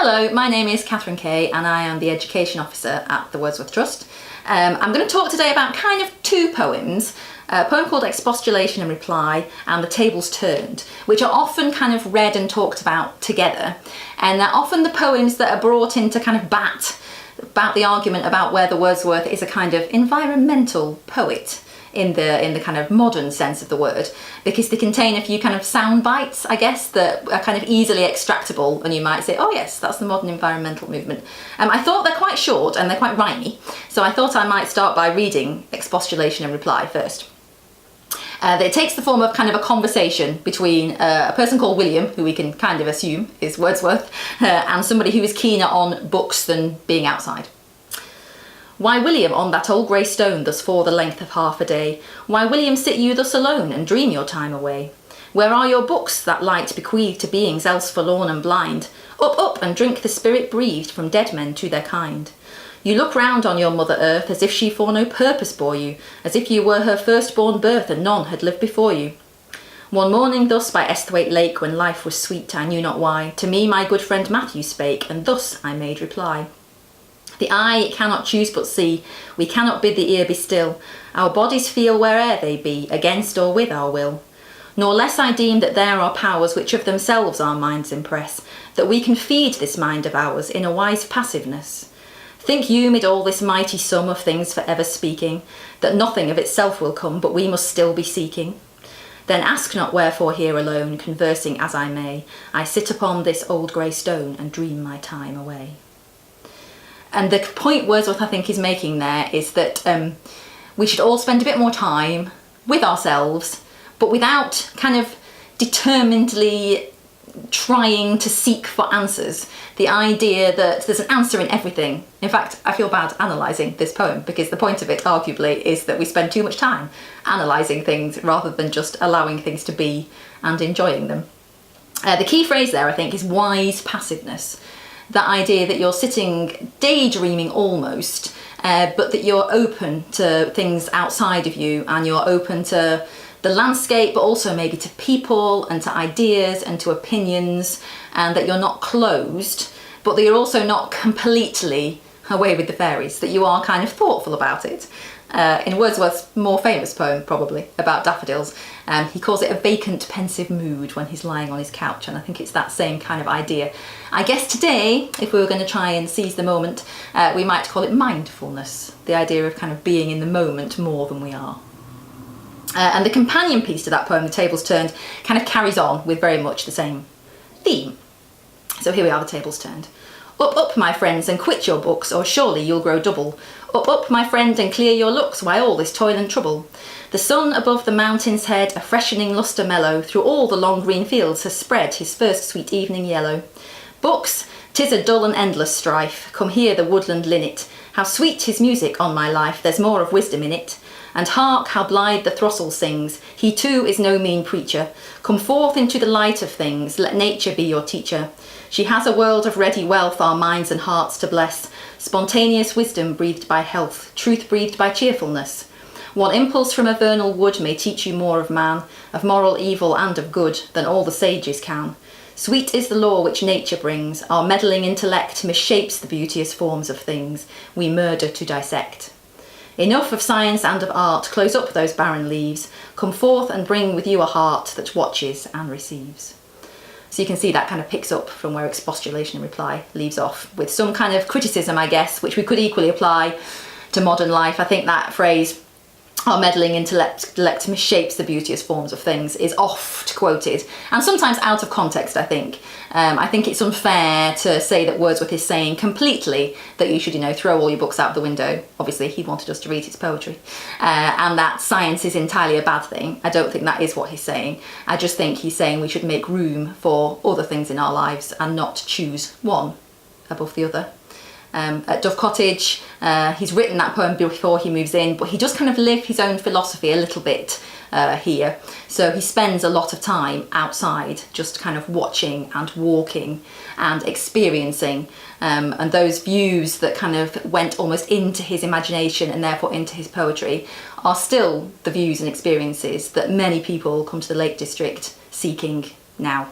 Hello, my name is Catherine Kay and I am the Education Officer at the Wordsworth Trust. I'm going to talk today about kind of two poems, a poem called Expostulation and Reply and The Tables Turned, which are often kind of read and talked about together, and they're often the poems that are brought in to kind of bat about the argument about whether Wordsworth is a kind of environmental poet in the kind of modern sense of the word, because they contain a few kind of sound bites, I guess, that are kind of easily extractable, and you might say, oh yes, that's the modern environmental movement. I thought they're quite short and they're quite rhymey, so I thought I might start by reading Expostulation and Reply first. It takes the form of kind of a conversation between a person called William, who we can kind of assume is Wordsworth, and somebody who is keener on books than being outside. Why, William, on that old grey stone, thus for the length of half a day? Why, William, sit you thus alone, and dream your time away? Where are your books, that light bequeathed to beings else forlorn and blind? Up, up, and drink the spirit breathed from dead men to their kind. You look round on your mother earth, as if she for no purpose bore you, as if you were her firstborn birth, and none had lived before you. One morning thus by Esthwaite Lake, when life was sweet, I knew not why, to me my good friend Matthew spake, and thus I made reply. The eye cannot choose but see, we cannot bid the ear be still, our bodies feel where'er they be, against or with our will. Nor less I deem that there are powers which of themselves our minds impress, that we can feed this mind of ours in a wise passiveness. Think you, mid all this mighty sum of things for ever speaking, that nothing of itself will come, but we must still be seeking? Then ask not wherefore here alone, conversing as I may, I sit upon this old grey stone and dream my time away. And the point Wordsworth, I think, is making there is that we should all spend a bit more time with ourselves, but without kind of determinedly trying to seek for answers. The idea that there's an answer in everything. In fact, I feel bad analysing this poem, because the point of it, arguably, is that we spend too much time analysing things rather than just allowing things to be and enjoying them. The key phrase there, I think, is wise passiveness. That idea that you're sitting daydreaming almost, but that you're open to things outside of you, and you're open to the landscape, but also maybe to people and to ideas and to opinions, and that you're not closed, but that you're also not completely away with the fairies, that you are kind of thoughtful about it. In Wordsworth's more famous poem, probably, about daffodils, he calls it a vacant, pensive mood when he's lying on his couch, and I think it's that same kind of idea. I guess today, if we were going to try and seize the moment, we might call it mindfulness, the idea of kind of being in the moment more than we are. And the companion piece to that poem, The Tables Turned, kind of carries on with very much the same theme. So here we are, The Tables Turned. Up, up, my friends, and quit your books, or surely you'll grow double. Up, up, my friend, and clear your looks, why all this toil and trouble? The sun above the mountain's head, a freshening lustre mellow, through all the long green fields has spread his first sweet evening yellow. Books, 'tis a dull and endless strife, come hear the woodland linnet, how sweet his music, on my life, there's more of wisdom in it. And hark, how blithe the throstle sings, he too is no mean preacher. Come forth into the light of things, let nature be your teacher. She has a world of ready wealth our minds and hearts to bless, spontaneous wisdom breathed by health, truth breathed by cheerfulness. One impulse from a vernal wood may teach you more of man, of moral evil and of good, than all the sages can. Sweet is the law which nature brings, our meddling intellect misshapes the beauteous forms of things, we murder to dissect. Enough of science and of art, close up those barren leaves, come forth and bring with you a heart that watches and receives. So you can see that kind of picks up from where Expostulation and Reply leaves off, with some kind of criticism, I guess, which we could equally apply to modern life. I think that phrase, our meddling intellect misshapes the beauteous forms of things, is oft quoted, and sometimes out of context, I think. I think it's unfair to say that Wordsworth is saying completely that you should, throw all your books out the window. Obviously, he wanted us to read his poetry. And that science is entirely a bad thing. I don't think that is what he's saying. I just think he's saying we should make room for other things in our lives and not choose one above the other. At Dove Cottage, he's written that poem before he moves in, but he does kind of live his own philosophy a little bit here. So he spends a lot of time outside, just kind of watching and walking and experiencing, and those views that kind of went almost into his imagination and therefore into his poetry are still the views and experiences that many people come to the Lake District seeking now.